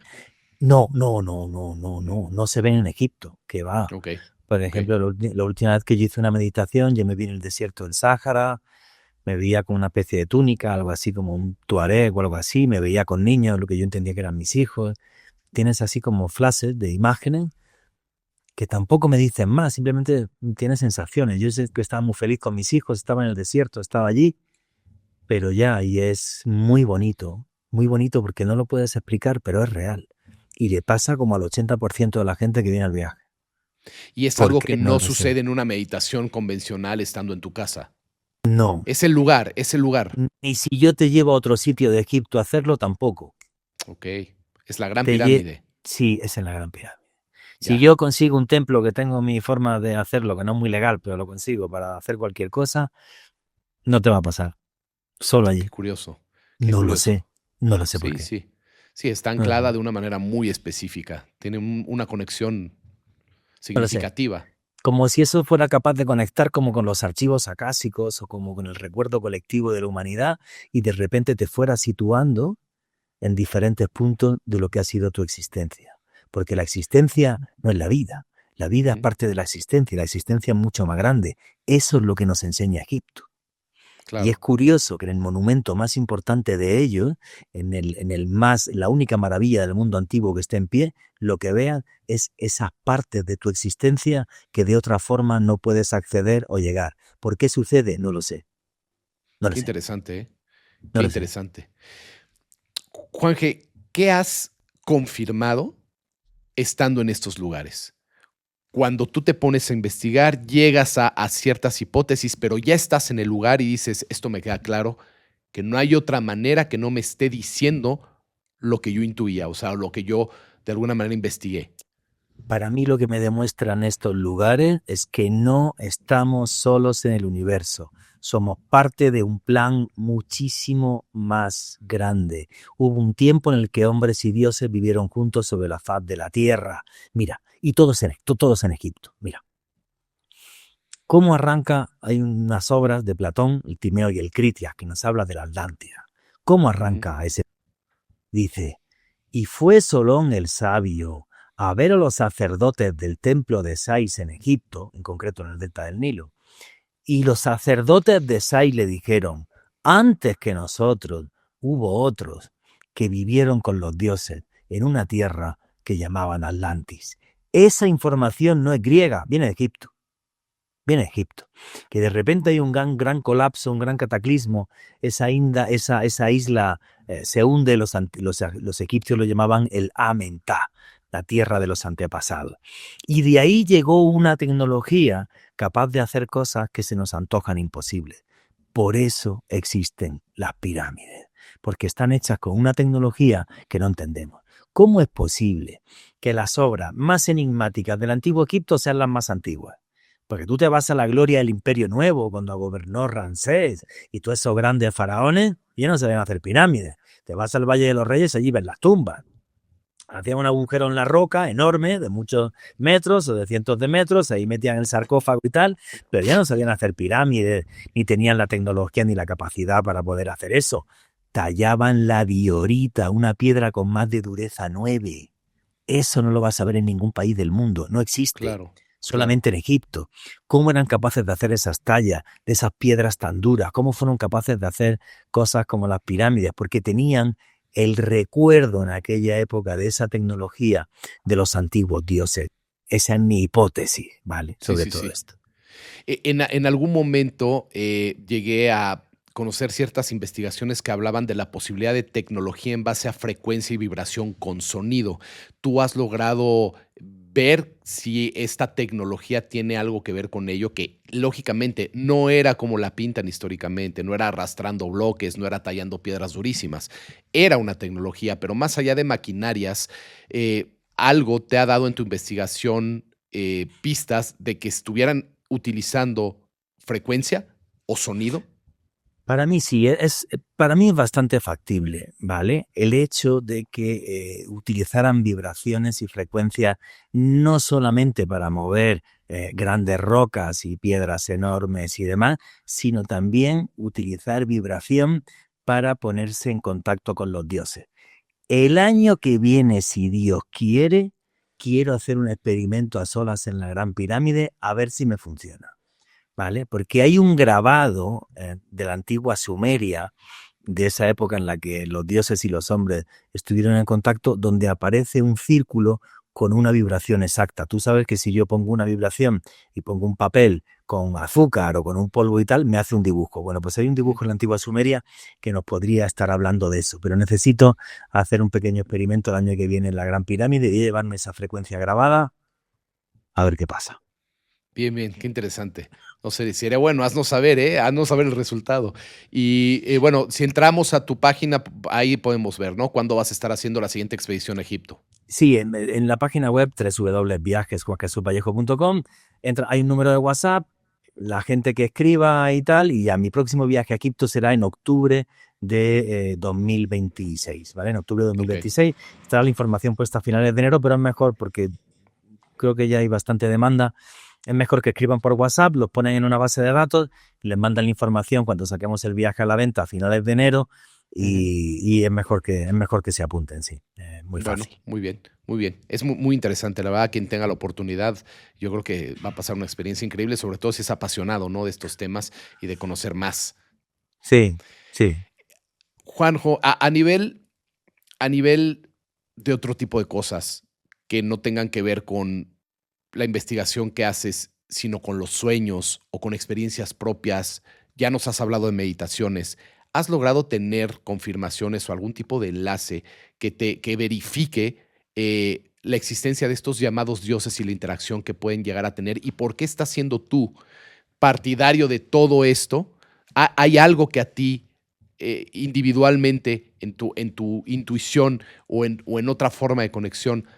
no, no, no, no, no, no, no se ven en Egipto, que va. Ok, Por ok. ejemplo, la última vez que yo hice una meditación, yo me vi en el desierto del Sáhara, me veía con una especie de túnica, algo así como un tuareg o algo así, me veía con niños, lo que yo entendía que eran mis hijos. Tienes así como flashes de imágenes que tampoco me dicen más, simplemente tienes sensaciones. Yo sé que estaba muy feliz con mis hijos, estaba en el desierto, estaba allí, pero ya, y es muy bonito porque no lo puedes explicar, pero es real. Y le pasa como al 80% de la gente que viene al viaje. Y es ¿Por algo que qué? No no lo sé. sucede en una meditación convencional estando en tu casa. No, Es el lugar, es el lugar. ni si yo te llevo a otro sitio de Egipto a hacerlo, tampoco. Ok. Es la gran Te lle- pirámide. sí, es en la Gran Pirámide. Si Ya. yo consigo un templo que tengo mi forma de hacerlo, que no es muy legal, pero lo consigo para hacer cualquier cosa, no te va a pasar. Solo Qué allí. curioso. Qué No lo curioso. sé. No lo sé por Sí, qué. sí. Sí, está No lo sé. anclada de una manera muy específica. Tiene una conexión No lo sé. significativa. Como si eso fuera capaz de conectar como con los archivos acásicos o como con el recuerdo colectivo de la humanidad y de repente te fuera situando en diferentes puntos de lo que ha sido tu existencia. Porque la existencia no es la vida. La vida es Ujú. parte de la existencia y la existencia es mucho más grande. Eso es lo que nos enseña Egipto. Y es Claro. curioso que en el monumento más importante de ellos, la única maravilla del mundo antiguo que está en pie, lo que vean es esas partes de tu existencia que de otra forma no puedes acceder o llegar. ¿Por qué sucede? No lo sé. No lo Qué sé. interesante, ¿eh? No Qué lo sé. interesante. Juanje, ¿qué has confirmado estando en estos lugares? Cuando tú te pones a investigar, llegas a ciertas hipótesis, pero ya estás en el lugar y dices, esto me queda claro, que no hay otra manera que no me esté diciendo lo que yo intuía, o sea, lo que yo de alguna manera investigué. Para mí lo que me demuestran estos lugares es que no estamos solos en el universo. Somos parte de un plan muchísimo más grande. Hubo un tiempo en el que hombres y dioses vivieron juntos sobre la faz de la tierra. Mira, y todos en Egipto. Mira, cómo arranca, hay unas obras de Platón, el Timeo y el Critias, que nos habla de la Atlántida. ¿Cómo Ujú. arranca ese? Dice, y fue Solón el sabio a ver a los sacerdotes del templo de Sais en Egipto, en concreto en el delta del Nilo, y los sacerdotes de Sais le dijeron, antes que nosotros hubo otros que vivieron con los dioses en una tierra que llamaban Atlantis. Esa información no es griega, viene de Egipto. Viene de Egipto, que de repente hay un gran colapso, un gran cataclismo, esa isla se hunde, los egipcios lo llamaban el Amenta, la tierra de los antepasados. Y de ahí llegó una tecnología capaz de hacer cosas que se nos antojan imposibles. Por eso existen las pirámides, porque están hechas con una tecnología que no entendemos. ¿Cómo es posible que las obras más enigmáticas del antiguo Egipto sean las más antiguas? Porque tú te vas a la gloria del Imperio Nuevo, cuando gobernó Ramsés y todos esos grandes faraones, y ya no sabían hacer pirámides. Te vas al Valle de los Reyes, allí ves las tumbas. Hacían un agujero en la roca enorme, de muchos metros o de cientos de metros, ahí metían el sarcófago y tal, pero ya no sabían hacer pirámides, ni tenían la tecnología ni la capacidad para poder hacer eso. Tallaban la diorita, una piedra con más de dureza 9. Eso no lo vas a ver en ningún país del mundo, no existe. Claro, claro. Solamente en Egipto. ¿Cómo eran capaces de hacer esas tallas, de esas piedras tan duras? ¿Cómo fueron capaces de hacer cosas como las pirámides? Porque tenían el recuerdo en aquella época de esa tecnología de los antiguos dioses. Esa es mi hipótesis, ¿vale? Sí, Sobre sí, todo sí. esto. En algún momento llegué a conocer ciertas investigaciones que hablaban de la posibilidad de tecnología en base a frecuencia y vibración con sonido. ¿Tú has logrado ver si esta tecnología tiene algo que ver con ello? Que lógicamente no era como la pintan históricamente, no era arrastrando bloques, no era tallando piedras durísimas. Era una tecnología, pero más allá de maquinarias, algo te ha dado en tu investigación pistas de que estuvieran utilizando frecuencia o sonido. Para mí sí, para mí es bastante factible, ¿vale? El hecho de que utilizaran vibraciones y frecuencias no solamente para mover grandes rocas y piedras enormes y demás, sino también utilizar vibración para ponerse en contacto con los dioses. El año que viene, si Dios quiere, quiero hacer un experimento a solas en la Gran Pirámide a ver si me funciona. ¿Vale? Porque hay un grabado de la antigua Sumeria, de esa época en la que los dioses y los hombres estuvieron en contacto, donde aparece un círculo con una vibración exacta. Tú sabes que si yo pongo una vibración y pongo un papel con azúcar o con un polvo y tal, me hace un dibujo. Bueno, pues hay un dibujo en la antigua Sumeria que nos podría estar hablando de eso, pero necesito hacer un pequeño experimento el año que viene en la Gran Pirámide y llevarme esa frecuencia grabada a ver qué pasa. Bien, bien, qué interesante. No sé, sería bueno, haznos saber, ¿eh? Haznos saber el resultado. Y bueno, si entramos a tu página, ahí podemos ver, ¿no? ¿Cuándo vas a estar haciendo la siguiente expedición a Egipto? Sí, en la página web www.viajesjuanjesusvallejo.com hay un número de WhatsApp, la gente que escriba y tal, y ya mi próximo viaje a Egipto será en octubre de 2026, ¿vale? En octubre de Ok. 2026 estará la información puesta a finales de enero, pero es mejor porque creo que ya hay bastante demanda. Es mejor que escriban por WhatsApp, los ponen en una base de datos, les mandan la información cuando saquemos el viaje a la venta a finales de enero Ujú. y es mejor que se apunten, sí. Muy Bueno, fácil. muy bien, muy bien. Es muy interesante, la verdad, quien tenga la oportunidad, yo creo que va a pasar una experiencia increíble, sobre todo si es apasionado, ¿no? De estos temas y de conocer más. Sí, sí. Juanjo, a nivel de otro tipo de cosas que no tengan que ver con la investigación que haces, sino con los sueños o con experiencias propias, ya nos has hablado de meditaciones. ¿Has logrado tener confirmaciones o algún tipo de enlace que verifique la existencia de estos llamados dioses y la interacción que pueden llegar a tener? ¿Y por qué estás siendo tú partidario de todo esto? ¿Hay algo que a ti individualmente en tu intuición o en otra forma de conexión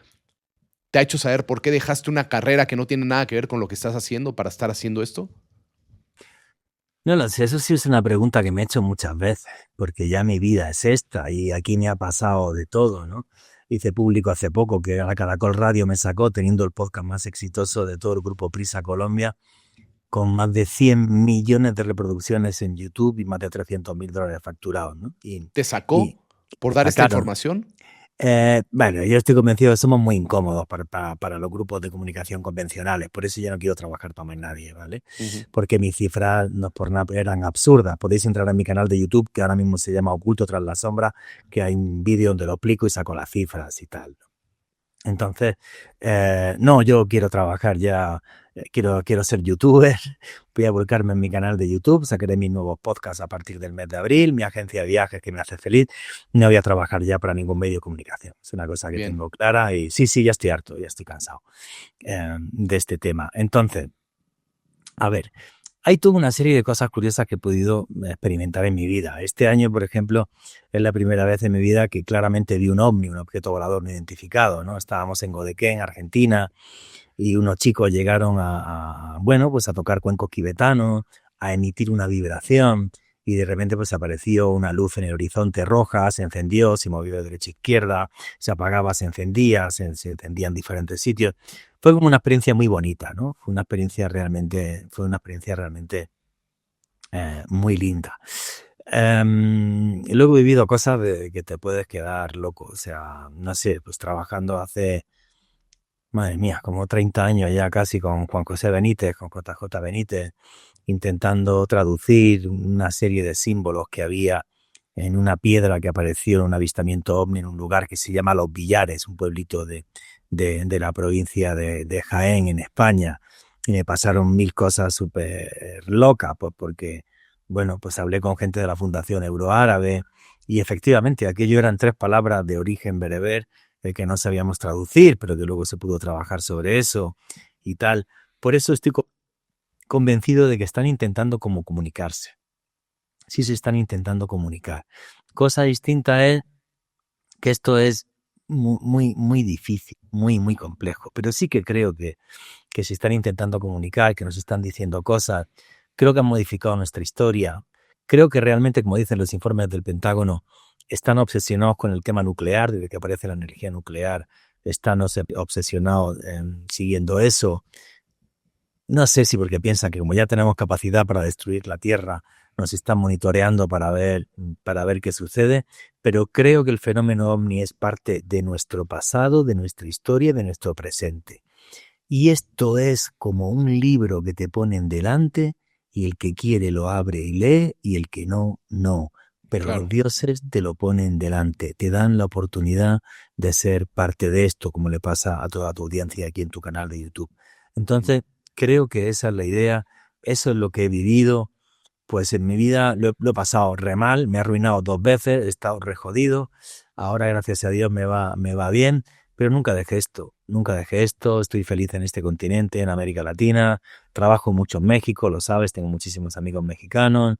te ha hecho saber por qué dejaste una carrera que no tiene nada que ver con lo que estás haciendo para estar haciendo esto? No lo sé, eso sí es una pregunta que me he hecho muchas veces, porque ya mi vida es esta y aquí me ha pasado de todo, ¿no? Hice público hace poco que la Caracol Radio me sacó teniendo el podcast más exitoso de todo el grupo Prisa Colombia, con más de 100 millones de reproducciones en YouTube y más de $300.000 facturados, ¿no? ¿Te Y sacó por me dar esta sacaron. información? Bueno, yo estoy convencido que somos muy incómodos para los grupos de comunicación convencionales, por eso yo no quiero trabajar para más nadie, ¿vale? Ujú. Porque mis cifras no por nada eran absurdas. Podéis entrar en mi canal de YouTube, que ahora mismo se llama Oculto tras la sombra, que hay un vídeo donde lo explico y saco las cifras y tal. Entonces, no, yo quiero trabajar ya, quiero ser youtuber, voy a volcarme en mi canal de YouTube, sacaré mis nuevos podcasts a partir del mes de abril, mi agencia de viajes que me hace feliz, no voy a trabajar ya para ningún medio de comunicación, es una cosa que Bien. tengo clara y sí, ya estoy harto, ya estoy cansado de este tema. Entonces, a ver, hay toda una serie de cosas curiosas que he podido experimentar en mi vida. Este año, por ejemplo, es la primera vez en mi vida que claramente vi un ovni, un objeto volador no identificado, ¿no? Estábamos en Godequén, Argentina, y unos chicos llegaron bueno, pues a tocar cuencos tibetanos, a emitir una vibración, y de repente pues apareció una luz en el horizonte roja, se encendió, se movió de derecha a izquierda, se apagaba, se encendía, se encendía en diferentes sitios. Fue como una experiencia muy bonita, ¿no? Fue una experiencia realmente muy linda. Luego he vivido cosas de que te puedes quedar loco, o sea, no sé, pues trabajando hace, madre mía, como 30 años ya casi con Juan José Benítez, con JJ Benítez, intentando traducir una serie de símbolos que había en una piedra que apareció en un avistamiento ovni en un lugar que se llama Los Villares, un pueblito de la provincia de Jaén, en España. Y me pasaron mil cosas súper locas, pues porque, bueno, pues hablé con gente de la Fundación Euroárabe y efectivamente aquello eran 3 palabras de origen bereber que no sabíamos traducir, pero que luego se pudo trabajar sobre eso y tal. Por eso estoy convencido de que están intentando como comunicarse. Sí se están intentando comunicar. Cosa distinta es que esto es muy difícil, muy complejo, pero sí que creo que se están intentando comunicar, que nos están diciendo cosas. Creo que han modificado nuestra historia. Creo que realmente, como dicen los informes del Pentágono, están obsesionados con el tema nuclear, desde que aparece la energía nuclear, están obsesionados siguiendo eso. No sé si porque piensan que como ya tenemos capacidad para destruir la Tierra, nos están monitoreando para ver qué sucede, pero creo que el fenómeno ovni es parte de nuestro pasado, de nuestra historia y de nuestro presente. Y esto es como un libro que te ponen delante y el que quiere lo abre y lee y el que no, no. pero los Claro, dioses te lo ponen delante, te dan la oportunidad de ser parte de esto, como le pasa a toda tu audiencia aquí en tu canal de YouTube. mm, Entonces, creo que esa es la idea, eso es lo que he vivido, pues en mi vida lo he pasado re mal, me he arruinado 2 veces, he estado re jodido, ahora gracias a Dios me va bien, pero nunca dejé esto, estoy feliz en este continente, en América Latina, trabajo mucho en México, lo sabes, tengo muchísimos amigos mexicanos,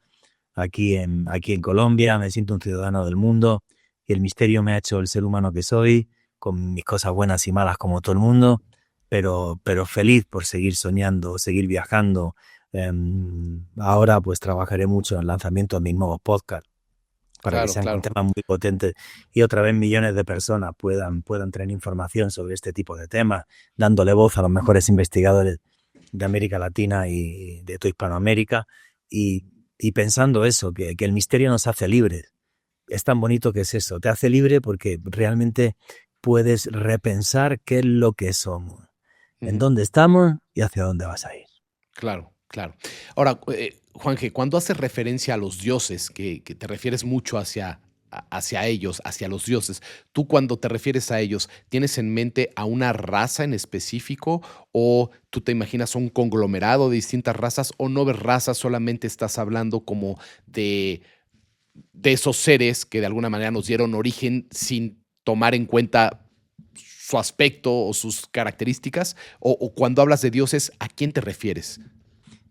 aquí en Colombia, me siento un ciudadano del mundo y el misterio me ha hecho el ser humano que soy, con mis cosas buenas y malas como todo el mundo, pero feliz por seguir soñando, seguir viajando. Ahora pues trabajaré mucho en el lanzamiento de mis nuevos podcasts para que claro, sean con claro. temas muy potentes y otra vez millones de personas puedan tener información sobre este tipo de temas, dándole voz a los mejores investigadores de América Latina y de toda Hispanoamérica y, y pensando eso, que el misterio nos hace libres. Es tan bonito que es eso, te hace libre porque realmente puedes repensar qué es lo que somos, en Ujú. dónde estamos y hacia dónde vas a ir. Claro, claro. Ahora, Juanje, cuando haces referencia a los dioses, que te refieres mucho hacia ellos, hacia los dioses, tú cuando te refieres a ellos, ¿tienes en mente a una raza en específico o tú te imaginas un conglomerado de distintas razas o no ves razas, solamente estás hablando como de, de esos seres que de alguna manera nos dieron origen sin tomar en cuenta su aspecto o sus características? O cuando hablas de dioses, ¿a quién te refieres?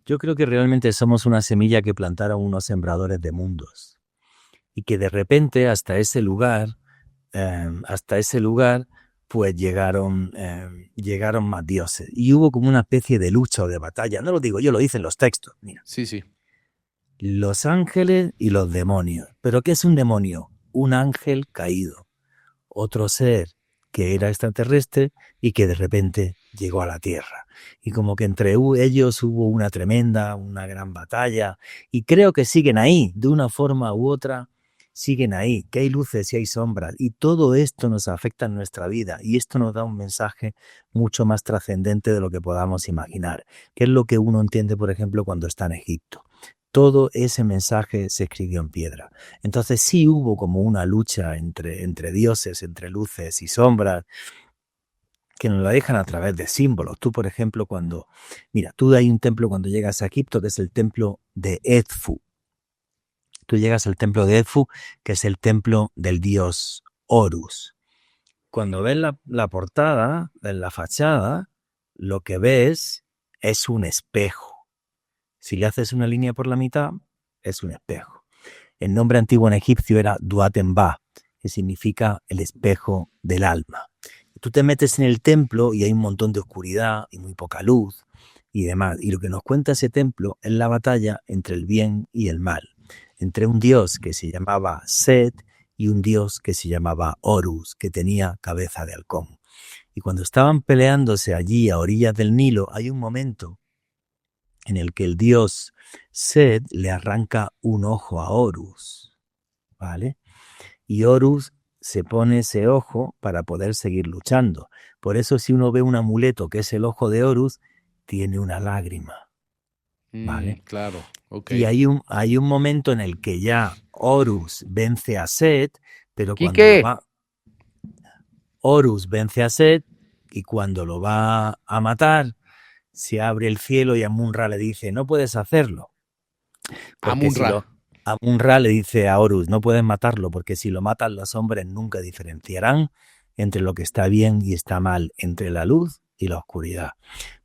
Yo creo que realmente somos una semilla que plantaron unos sembradores de mundos y que de repente hasta ese lugar, pues llegaron más dioses. Y hubo como una especie de lucha o de batalla. No lo digo yo, lo dicen los textos. Mira, Sí, sí. los ángeles y los demonios. ¿Pero qué es un demonio? Un ángel caído. Otro ser que era extraterrestre y que de repente llegó a la Tierra. Y como que entre ellos hubo una gran batalla. Y creo que siguen ahí, de una forma u otra, siguen ahí, que hay luces y hay sombras. Y todo esto nos afecta en nuestra vida. Y esto nos da un mensaje mucho más trascendente de lo que podamos imaginar. Que es lo que uno entiende, por ejemplo, cuando está en Egipto. Todo ese mensaje se escribió en piedra. Entonces sí hubo como una lucha entre dioses, entre luces y sombras, que nos la dejan a través de símbolos. Tú, por ejemplo, tú hay un templo cuando llegas a Egipto, que es el templo de Edfu. Tú llegas al templo de Edfu, que es el templo del dios Horus. Cuando ves la portada, en la fachada, lo que ves es un espejo. Si le haces una línea por la mitad, es un espejo. El nombre antiguo en egipcio era Duatenba, que significa el espejo del alma. Tú te metes en el templo y hay un montón de oscuridad y muy poca luz y demás. Y lo que nos cuenta ese templo es la batalla entre el bien y el mal, entre un dios que se llamaba Set y un dios que se llamaba Horus, que tenía cabeza de halcón. Y cuando estaban peleándose allí a orillas del Nilo, hay un momento en el que el dios Set le arranca un ojo a Horus, ¿vale? Y Horus se pone ese ojo para poder seguir luchando. Por eso si uno ve un amuleto que es el ojo de Horus, tiene una lágrima, ¿vale? Claro, ok. Y hay un momento en el que ya Horus vence a Set, pero cuando Quique. Horus vence a Set y cuando lo va a matar, se abre el cielo y Amun-Ra le dice, no puedes hacerlo, porque si Amun-Ra. lo... Amun-Ra le dice a Horus, no puedes matarlo, porque si lo matan los hombres nunca diferenciarán entre lo que está bien y está mal, entre la luz y la oscuridad.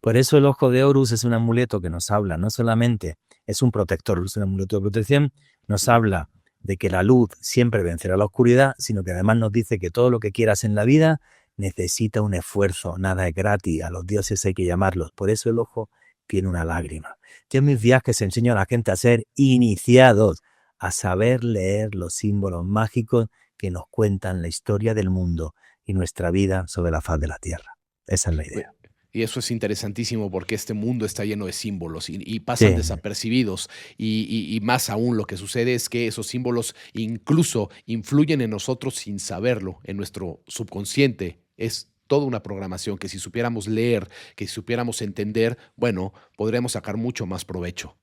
Por eso el ojo de Horus es un amuleto que nos habla, no solamente es un protector, es un amuleto de protección, nos habla de que la luz siempre vencerá la oscuridad, sino que además nos dice que todo lo que quieras en la vida necesita un esfuerzo, nada es gratis, a los dioses hay que llamarlos. Por eso el ojo tiene una lágrima. Yo en mis viajes enseño a la gente a ser iniciados, a saber leer los símbolos mágicos que nos cuentan la historia del mundo y nuestra vida sobre la faz de la Tierra. Esa es la Bue- idea. Y eso es interesantísimo porque este mundo está lleno de símbolos y pasan Sí, desapercibidos. Y más aún lo que sucede es que esos símbolos incluso influyen en nosotros sin saberlo, en nuestro subconsciente. Es toda una programación que si supiéramos leer, que si supiéramos entender, bueno, podríamos sacar mucho más provecho.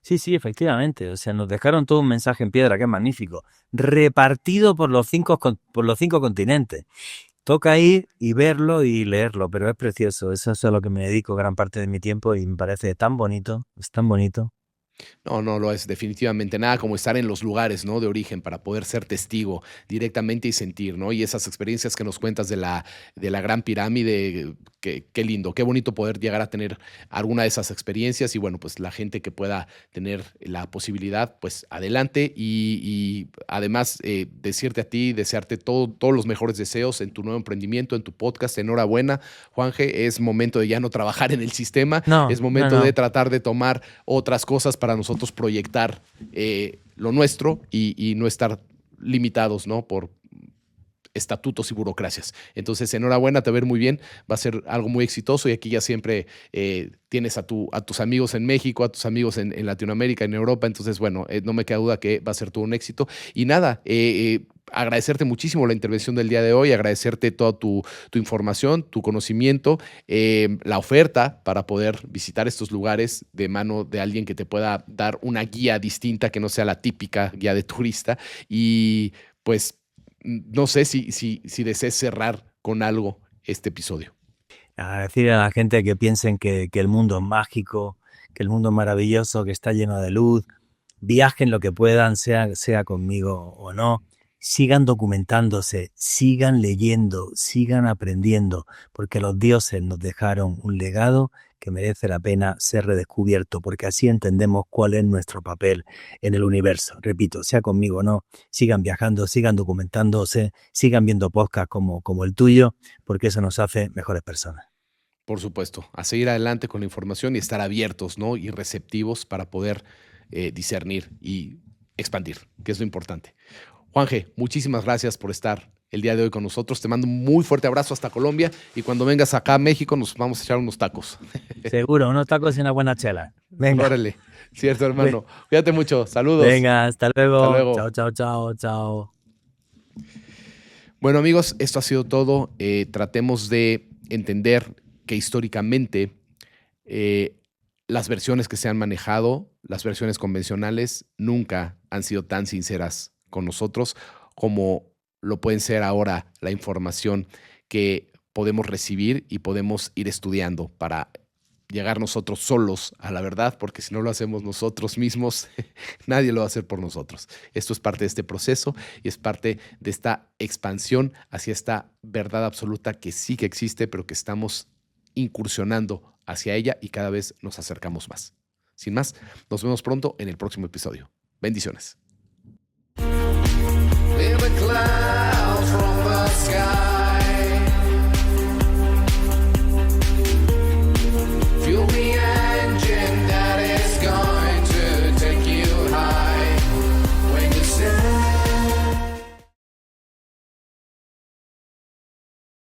Sí, efectivamente. O sea, nos dejaron todo un mensaje en piedra que es magnífico, repartido por los 5 continentes. Toca ir y verlo y leerlo, pero es precioso. Eso es a lo que me dedico gran parte de mi tiempo y me parece tan bonito, es tan bonito. No, no lo es definitivamente nada como estar en los lugares, ¿no? De origen para poder ser testigo directamente y sentir, ¿no? Y esas experiencias que nos cuentas de la Gran Pirámide, qué lindo, qué bonito poder llegar a tener alguna de esas experiencias y bueno, pues la gente que pueda tener la posibilidad, pues adelante y además decirte a ti, desearte todos los mejores deseos en tu nuevo emprendimiento, en tu podcast. Enhorabuena, Juanje, es momento de ya no trabajar en el sistema, No, es no, momento de no. tratar de tomar otras cosas para nosotros proyectar lo nuestro y no estar limitados, ¿no? Por estatutos y burocracias. Entonces, enhorabuena, te va a ver muy bien, va a ser algo muy exitoso y aquí ya siempre tienes a tus amigos en México, a tus amigos en Latinoamérica, en Europa, entonces, bueno, no me queda duda que va a ser todo un éxito. Y nada, agradecerte muchísimo la intervención del día de hoy, agradecerte toda tu información, tu conocimiento, la oferta para poder visitar estos lugares de mano de alguien que te pueda dar una guía distinta, que no sea la típica guía de turista y pues no sé si desees cerrar con algo este episodio. A decir a la gente que piensen que el mundo es mágico, que el mundo es maravilloso, que está lleno de luz, viajen lo que puedan, sea conmigo o no, sigan documentándose, sigan leyendo, sigan aprendiendo, porque los dioses nos dejaron un legado que merece la pena ser redescubierto, porque así entendemos cuál es nuestro papel en el universo. Repito, sea conmigo o no, sigan viajando, sigan documentándose, sigan viendo podcasts como el tuyo, porque eso nos hace mejores personas. Por supuesto, a seguir adelante con la información y estar abiertos, ¿no? Y receptivos para poder discernir y expandir, que es lo importante. Juanje, muchísimas gracias por estar el día de hoy con nosotros. Te mando un muy fuerte abrazo hasta Colombia y cuando vengas acá a México nos vamos a echar unos tacos. Seguro, unos tacos y una buena chela. Venga. Órale, cierto hermano. Cuídate mucho, saludos. Venga, hasta Hasta luego. luego. Chao, chao, chao, chao. Bueno amigos, esto ha sido todo. Tratemos de entender que históricamente las versiones que se han manejado, las versiones convencionales, nunca han sido tan sinceras con nosotros como lo pueden ser ahora la información que podemos recibir y podemos ir estudiando para llegar nosotros solos a la verdad, porque si no lo hacemos nosotros mismos, nadie lo va a hacer por nosotros. Esto es parte de este proceso y es parte de esta expansión hacia esta verdad absoluta que sí que existe, pero que estamos incursionando hacia ella y cada vez nos acercamos más. Sin más, nos vemos pronto en el próximo episodio. Bendiciones. In the clouds from the sky.